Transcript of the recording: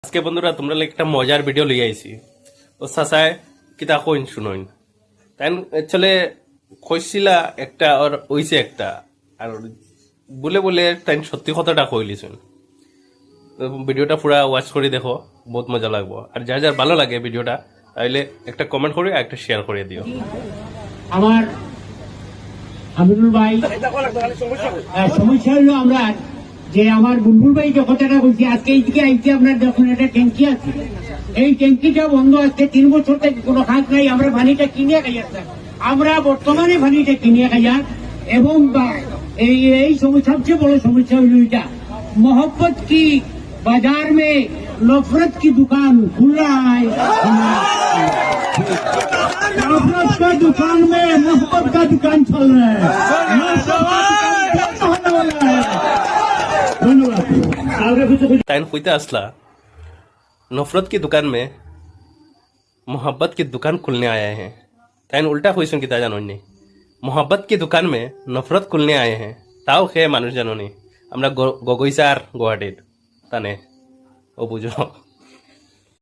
আজকে বন্ধুরা তোমরা একটা মজার ভিডিও লই আইছি ও চাচায় কিতা কইন শুনইন তাই অ্যাকচুয়ালি কইছিলা একটা আর ওইছে একটা আর বলে বলে তাই সত্যি কথাটা কইলিছেন। ভিডিওটা পুরা ওয়াচ করে দেখো, বহুত মজা লাগবো। আর যার যার ভালো লাগে ভিডিওটা তাইলে একটা কমেন্ট করে একটা শেয়ার করে দিও। আমার আমিনুল ভাই সমস্যা হলো আমরা যে আমার বুলবুল ভাই যে কথাটা বলছি, আজকে এইদিকে আইতে আপনার যখন একটা ট্যাঙ্কি আছে, এই ট্যাঙ্কিটা বন্ধ আজকে 3 বছর থেকে কোনো কাজ নাই। আমরা পানিটা কিনে খাই, আমরা বর্তমানে পানিটা কিনে খাই। এবং এই सबसे बड़ा समस्या হলো এটা, मोहब्बत की बाजार में नफरत की दुकान खुल रहा है। नफरत का दुकान में मोहब्बत का दुकान चल रहा है। ताइन खुलते असला नफरत की दुकान में मोहब्बत की दुकान खुलने आए हैं। ताइन उल्टा हुई सुन की ता जानो नहीं, मोहब्बत की दुकान में नफरत खुलने आए हैं। ताओ खे मानुष जानो नहीं, আমরা গগৈসার গুয়াহাটির তানে ও বুঝো।